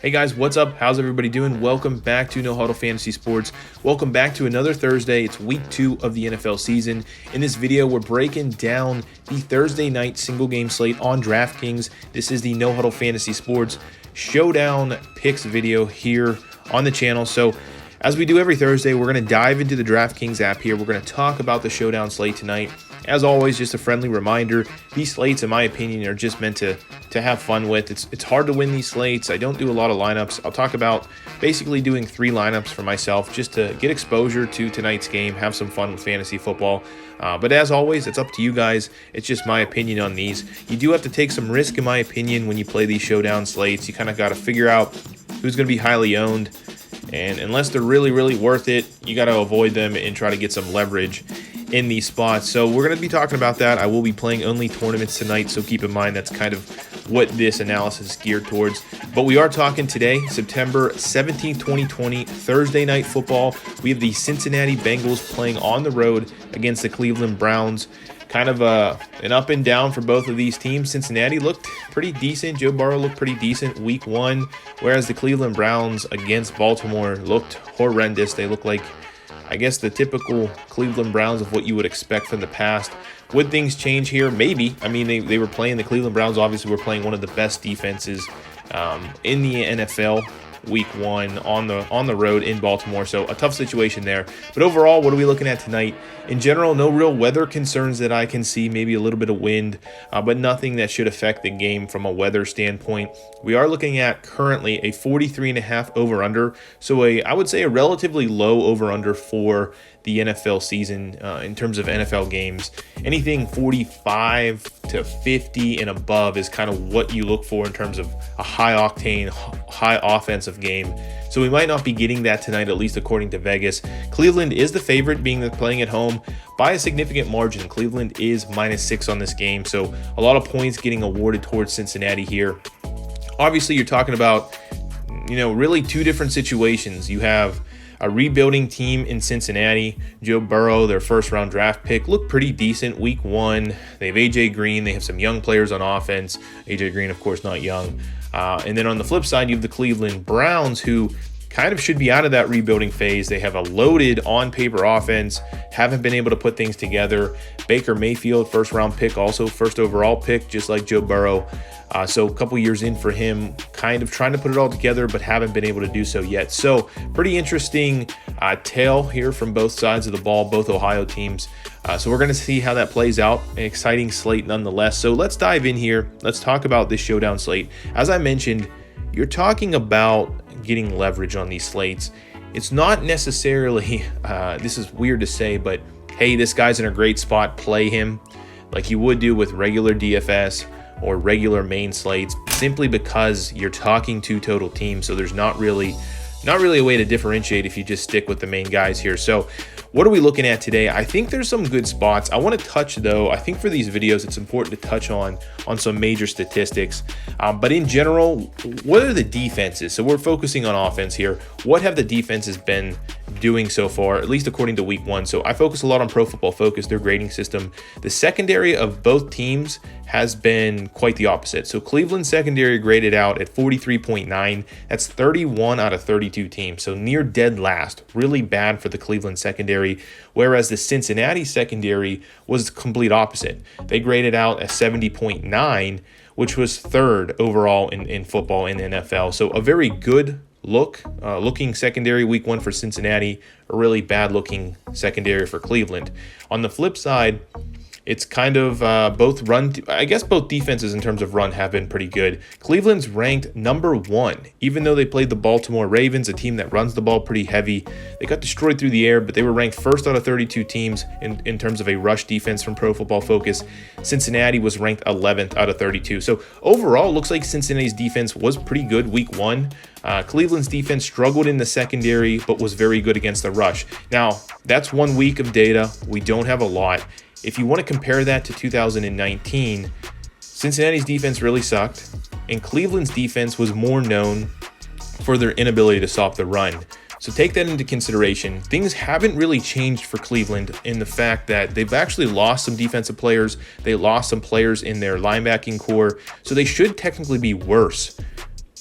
Hey guys, what's up? How's everybody doing? Welcome back to No Huddle Fantasy Sports. Welcome back to another Thursday. It's week 2 of the NFL season. In this video, we're breaking down the Thursday night single game slate on Draftkings. This is the No Huddle Fantasy Sports Showdown Picks video here on the channel. So as we do every Thursday, we're going to dive into the Draftkings app here. We're going to talk about the Showdown slate tonight. As always, just a friendly reminder, these slates, in my opinion, are just meant to have fun with. It's hard to win these slates. I don't do a lot of lineups. I'll talk about basically doing 3 lineups for myself just to get exposure to tonight's game, have some fun with fantasy football. But as always, it's up to you guys. It's just my opinion on these. You do have to take some risk, in my opinion, when you play these Showdown slates. You kind of got to figure out who's going to be highly owned. And unless they're really, really worth it, you got to avoid them and try to get some leverage in these spots. So we're going to be talking about that. I will be playing only tournaments tonight, so keep in mind that's kind of what this analysis is geared towards. But we are talking today, September 17th, 2020, Thursday night football. We have the Cincinnati Bengals playing on the road against the Cleveland Browns. Kind of an up and down for both of these teams. Cincinnati looked pretty decent. Joe Burrow looked pretty decent week 1, whereas the Cleveland Browns against Baltimore looked horrendous. They look like, I guess, the typical Cleveland Browns of what you would expect from the past. Would things change here? Maybe. I mean, they were playing, the Cleveland Browns obviously were playing one of the best defenses in the NFL week 1 on the road in Baltimore. So a tough situation there. But overall, what are we looking at tonight? In general, no real weather concerns that I can see. Maybe a little bit of wind, but nothing that should affect the game from a weather standpoint. We are looking at currently a 43.5 over-under. So I would say a relatively low over-under for the NFL season in terms of NFL games. Anything 45 to 50 and above is kind of what you look for in terms of a high-octane, high offensive game. So we might not be getting that tonight, at least according to Vegas. Cleveland is the favorite, being that playing at home by a significant margin. Cleveland is -6 on this game, so a lot of points getting awarded towards Cincinnati here. Obviously, you're talking about, really 2 different situations. You have a rebuilding team in Cincinnati. Joe Burrow, their first-round draft pick, looked pretty decent week 1. They have A.J. Green. They have some young players on offense. A.J. Green, of course, not young. And then on the flip side, you have the Cleveland Browns, who kind of should be out of that rebuilding phase. They have a loaded on-paper offense, haven't been able to put things together. Baker Mayfield, first-round pick, also first overall pick, just like Joe Burrow. So a couple years in for him, kind of trying to put it all together, but haven't been able to do so yet. So pretty interesting tale here from both sides of the ball, both Ohio teams. So we're going to see how that plays out. An exciting slate nonetheless. So let's dive in here. Let's talk about this Showdown slate. As I mentioned, you're talking about getting leverage on these slates. It's not necessarily, this is weird to say, but hey, this guy's in a great spot, play him like you would do with regular DFS or regular main slates, simply because you're talking 2 total teams. So there's not really a way to differentiate if you just stick with the main guys here. So what are we looking at today? I think there's some good spots. I want to touch, though, I think for these videos, it's important to touch on some major statistics. But in general, what are the defenses? So we're focusing on offense here. What have the defenses been doing so far, at least according to week 1? So I focus a lot on Pro Football Focus, their grading system. The secondary of both teams has been quite the opposite. So Cleveland secondary graded out at 43.9. That's 31 out of 32 teams. So near dead last. Really bad for the Cleveland secondary. Whereas the Cincinnati secondary was the complete opposite. They graded out at 70.9, which was 3rd overall in football in the NFL. So a very good looking secondary week 1 for Cincinnati, a really bad looking secondary for Cleveland. On the flip side, it's kind of both defenses in terms of run have been pretty good. Cleveland's ranked number 1, even though they played the Baltimore Ravens, a team that runs the ball pretty heavy. They got destroyed through the air, but they were ranked 1st out of 32 teams in terms of a rush defense from Pro Football Focus. Cincinnati was ranked 11th out of 32. So overall, it looks like Cincinnati's defense was pretty good week 1. Cleveland's defense struggled in the secondary, but was very good against the rush. Now, that's 1 week of data. We don't have a lot. If you want to compare that to 2019, Cincinnati's defense really sucked, and Cleveland's defense was more known for their inability to stop the run. So take that into consideration. Things haven't really changed for Cleveland in the fact that they've actually lost some defensive players. They lost some players in their linebacking core, so they should technically be worse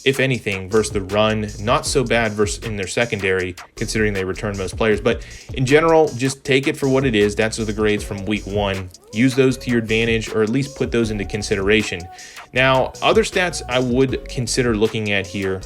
if anything, versus the run. Not so bad versus in their secondary, considering they return most players. But in general, just take it for what it is. That's the grades from week 1. Use those to your advantage, or at least put those into consideration. Now, other stats I would consider looking at here.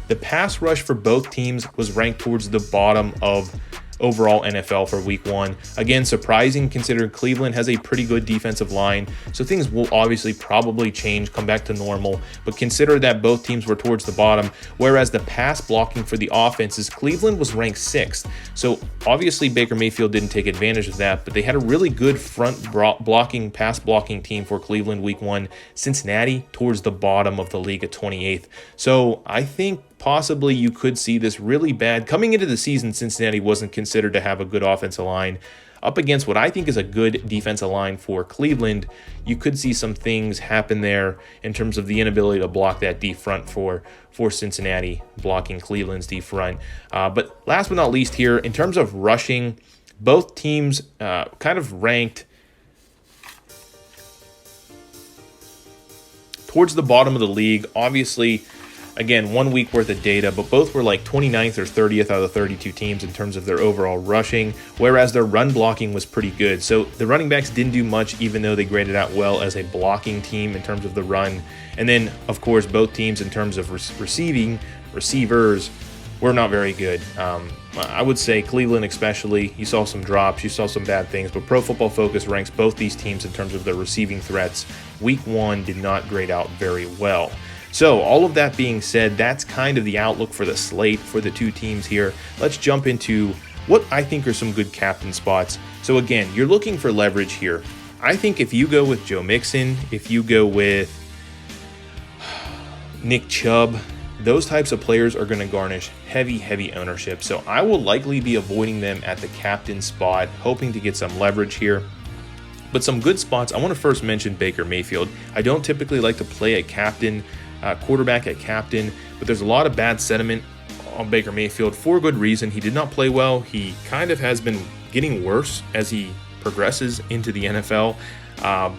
The pass rush for both teams was ranked towards the bottom of overall NFL for week 1. Again, surprising considering Cleveland has a pretty good defensive line, so things will obviously probably change, come back to normal, but consider that both teams were towards the bottom, whereas the pass blocking for the offenses, Cleveland was ranked 6th. So obviously Baker Mayfield didn't take advantage of that, but they had a really good front blocking, pass blocking team for Cleveland week 1. Cincinnati towards the bottom of the league at 28th. So I think possibly you could see this really bad. Coming into the season, Cincinnati wasn't considered to have a good offensive line. Up against what I think is a good defensive line for Cleveland, you could see some things happen there in terms of the inability to block that deep front for Cincinnati, blocking Cleveland's deep front. But last but not least here, in terms of rushing, both teams kind of ranked towards the bottom of the league. Obviously, again, 1 week worth of data, but both were like 29th or 30th out of the 32 teams in terms of their overall rushing, whereas their run blocking was pretty good. So the running backs didn't do much, even though they graded out well as a blocking team in terms of the run. And then, of course, both teams in terms of receivers were not very good. I would say Cleveland especially, you saw some drops, you saw some bad things, but Pro Football Focus ranks both these teams in terms of their receiving threats. Week 1 did not grade out very well. So all of that being said, that's kind of the outlook for the slate for the two teams here. Let's jump into what I think are some good captain spots. So again, you're looking for leverage here. I think if you go with Joe Mixon, if you go with Nick Chubb, those types of players are going to garnish heavy ownership. So I will likely be avoiding them at the captain spot, hoping to get some leverage here. But some good spots, I want to first mention Baker Mayfield. I don't typically like to play a quarterback at captain, but there's a lot of bad sentiment on Baker Mayfield for good reason. He did not play well. He kind of has been getting worse as he progresses into the NFL.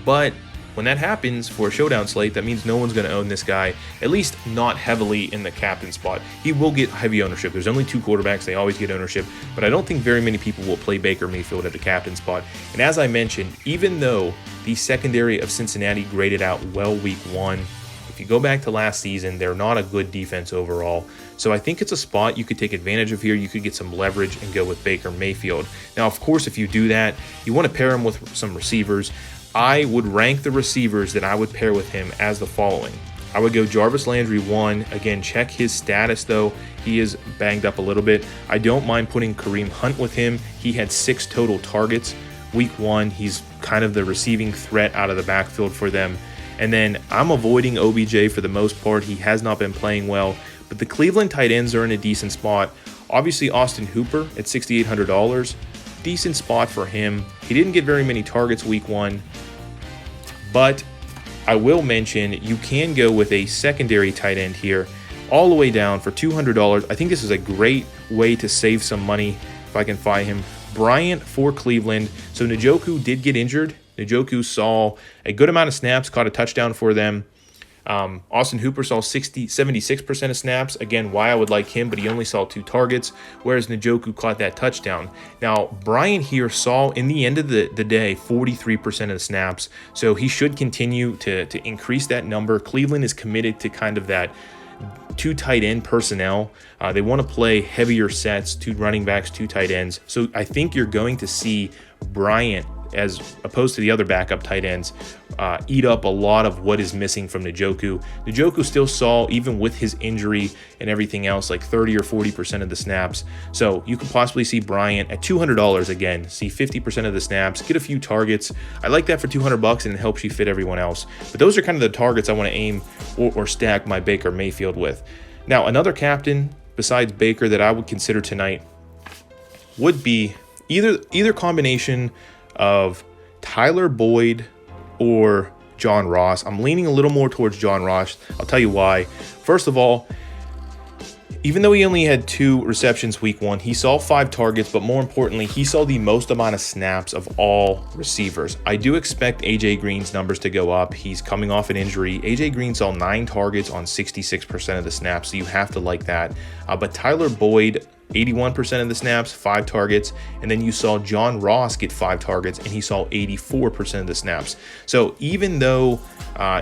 But when that happens for a showdown slate, that means no one's going to own this guy, at least not heavily in the captain spot. He will get heavy ownership. There's only 2 quarterbacks. They always get ownership, but I don't think very many people will play Baker Mayfield at the captain spot. And as I mentioned, even though the secondary of Cincinnati graded out well week 1, if you go back to last season, they're not a good defense overall. So I think it's a spot you could take advantage of here. You could get some leverage and go with Baker Mayfield. Now, of course, if you do that, you want to pair him with some receivers. I would rank the receivers that I would pair with him as the following. I would go Jarvis Landry 1. Again, check his status though. He is banged up a little bit. I don't mind putting Kareem Hunt with him. He had 6 total targets. Week 1, he's kind of the receiving threat out of the backfield for them. And then I'm avoiding OBJ for the most part. He has not been playing well, but the Cleveland tight ends are in a decent spot. Obviously, Austin Hooper at $6,800, decent spot for him. He didn't get very many targets week 1, but I will mention you can go with a secondary tight end here all the way down for $200. I think this is a great way to save some money if I can find him. Bryant for Cleveland. So Njoku did get injured. Njoku saw a good amount of snaps, caught a touchdown for them. Austin Hooper saw 76% of snaps. Again, why I would like him, but he only saw 2 targets, whereas Njoku caught that touchdown. Now, Bryant here saw, in the end of the day, 43% of the snaps, so he should continue to increase that number. Cleveland is committed to kind of that 2 tight end personnel. They want to play heavier sets, 2 running backs, 2 tight ends. So I think you're going to see Bryant, as opposed to the other backup tight ends, eat up a lot of what is missing from Njoku. Njoku still saw, even with his injury and everything else, like 30 or 40% of the snaps. So you could possibly see Bryant at $200 again, see 50% of the snaps, get a few targets. I like that for $200, and it helps you fit everyone else. But those are kind of the targets I want to aim or stack my Baker Mayfield with. Now, another captain besides Baker that I would consider tonight would be either combination of Tyler Boyd or John Ross. I'm leaning a little more towards John Ross. I'll tell you why. First of all, Even though he only had 2 receptions week 1, he saw 5 targets, but more importantly, he saw the most amount of snaps of all receivers. I do expect AJ Green's numbers to go up. He's coming off an injury. AJ Green saw 9 targets on 66% of the snaps, so you have to like that. But Tyler Boyd, 81% of the snaps, 5 targets, and then you saw John Ross get 5 targets, and he saw 84% of the snaps. So even though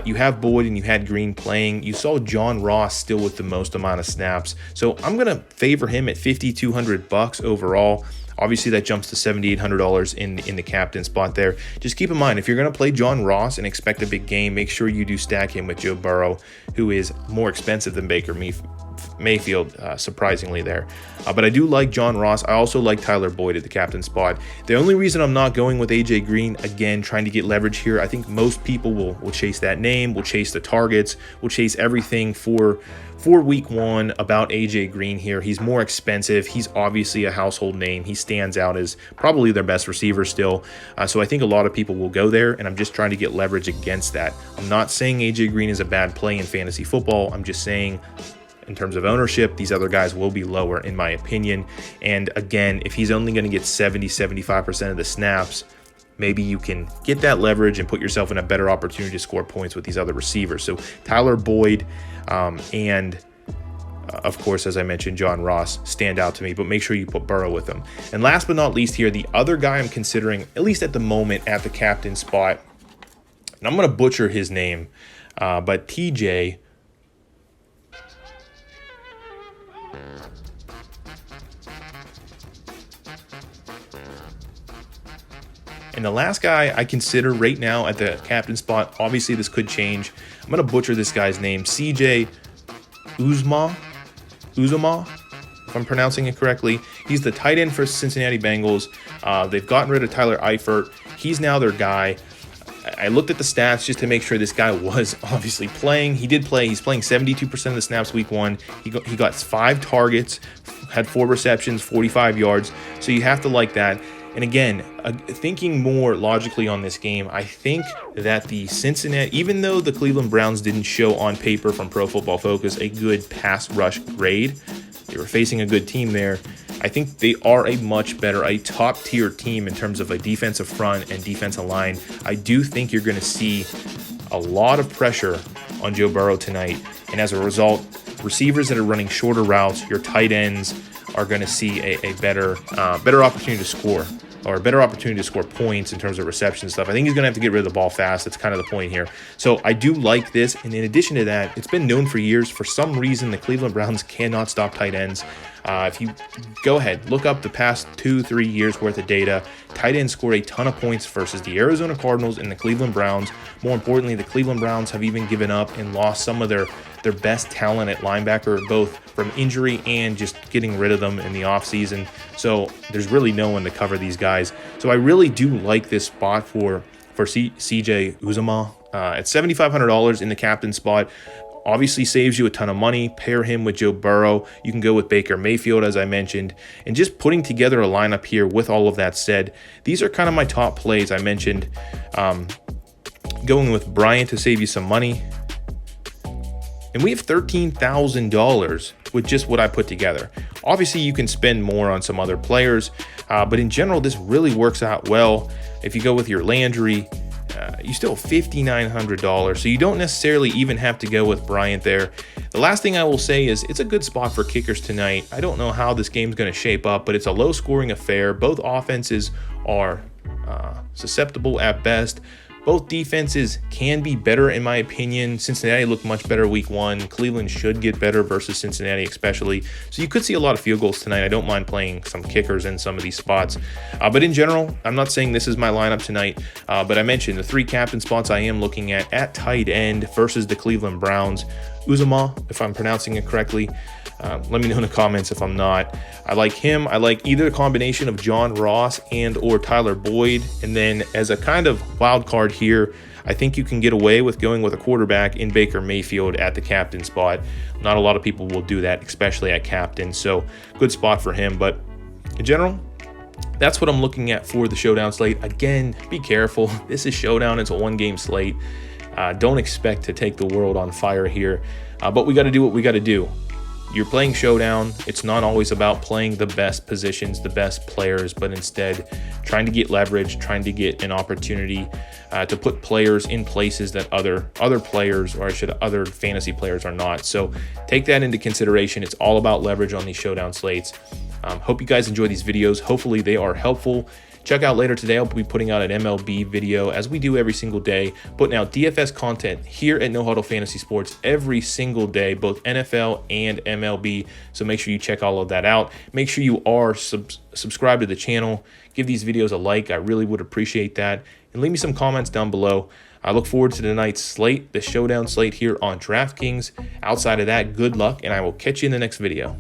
you have Boyd and you had Green playing, you saw John Ross still with the most amount of snaps. So I'm going to favor him at $5,200 overall. Obviously, that jumps to $7,800 in the captain spot there. Just keep in mind, if you're going to play John Ross and expect a big game, make sure you do stack him with Joe Burrow, who is more expensive than Baker Mayfield, surprisingly there. But I do like John Ross. I also like Tyler Boyd at the captain spot. The only reason I'm not going with AJ Green, again, trying to get leverage here, I think most people will chase that name, will chase the targets, will chase everything for week 1 about AJ Green here. He's more expensive. He's obviously a household name. He stands out as probably their best receiver still. So I think a lot of people will go there, and I'm just trying to get leverage against that. I'm not saying AJ Green is a bad play in fantasy football. I'm just saying, in terms of ownership, these other guys will be lower in my opinion. And again, if he's only going to get 70-75% of the snaps, maybe you can get that leverage and put yourself in a better opportunity to score points with these other receivers. So Tyler Boyd and of course, as I mentioned, John Ross stand out to me, but make sure you put Burrow with them. And last but not least here, the other guy I'm considering, at least at the moment, at the captain spot, and I'm going to butcher his name, but TJ And the last guy I consider right now at the captain spot, obviously this could change. I'm going to butcher this guy's name, CJ Uzomah, if I'm pronouncing it correctly. He's the tight end for Cincinnati Bengals. They've gotten rid of Tyler Eifert. He's now their guy. I looked at the stats just to make sure this guy was obviously playing. He did play. He's playing 72% of the snaps week 1. He got 5 targets, had 4 receptions, 45 yards. So you have to like that. And again, thinking more logically on this game, I think that the Cincinnati, even though the Cleveland Browns didn't show on paper from Pro Football Focus a good pass rush grade, they were facing a good team there. I think they are a much better, a top tier team in terms of a defensive front and defensive line. I do think you're going to see a lot of pressure on Joe Burrow tonight. And as a result, receivers that are running shorter routes, your tight ends, are going to see a better opportunity to score, or a better opportunity to score points in terms of reception stuff. I think he's going to have to get rid of the ball fast. That's kind of the point here. So I do like this. And in addition to that, it's been known for years, for some reason, the Cleveland Browns cannot stop tight ends. If you go ahead, look up the past 2-3 years worth of data, tight ends scored a ton of points versus the Arizona Cardinals and the Cleveland Browns. More importantly, the Cleveland Browns have even given up and lost some of their best talent at linebacker, both from injury and just getting rid of them in the offseason. So there's really no one to cover these guys. So I really do like this spot for CJ Uzomah at $7,500 in the captain spot. Obviously saves you a ton of money. Pair him with Joe Burrow. You can go with Baker Mayfield, as I mentioned. And just putting together a lineup here with all of that said, these are kind of my top plays. I mentioned going with Bryant to save you some money. And we have $13,000 with just what I put together. Obviously, you can spend more on some other players, but in general, this really works out well. If you go with your Landry, you still have $5,900, so you don't necessarily even have to go with Bryant there. The last thing I will say is it's a good spot for kickers tonight. I don't know how this game's going to shape up, but it's a low-scoring affair. Both offenses are susceptible at best. Both defenses can be better, in my opinion. Cincinnati looked much better week 1. Cleveland should get better versus Cincinnati especially. So you could see a lot of field goals tonight. I don't mind playing some kickers in some of these spots. But in general, I'm not saying this is my lineup tonight. But I mentioned the 3 captain spots I am looking at tight end versus the Cleveland Browns. Uzomah, if I'm pronouncing it correctly. Let me know in the comments if I'm not. I like him. I like either the combination of John Ross and or Tyler Boyd. And then as a kind of wild card here, I think you can get away with going with a quarterback in Baker Mayfield at the captain spot. Not a lot of people will do that, especially at captain. So good spot for him. But in general, that's what I'm looking at for the Showdown slate. Again, be careful. This is Showdown. It's a 1-game slate. Don't expect to take the world on fire here. But we got to do what we got to do. you're playing Showdown. It's not always about playing the best positions, the best players, but instead trying to get leverage, trying to get an opportunity to put players in places that other players, or other fantasy players are not. So take that into consideration. It's all about leverage on these Showdown slates. Hope you guys enjoy these videos. Hopefully they are helpful. Check out later today, I'll be putting out an MLB video, as we do every single day, putting out DFS content here at No Huddle Fantasy Sports every single day, both NFL and MLB. So make sure you check all of that out. Make sure you are subscribed to the channel. Give these videos a like. I really would appreciate that. And leave me some comments down below. I look forward to tonight's slate, the Showdown slate here on DraftKings. Outside of that, good luck, and I will catch you in the next video.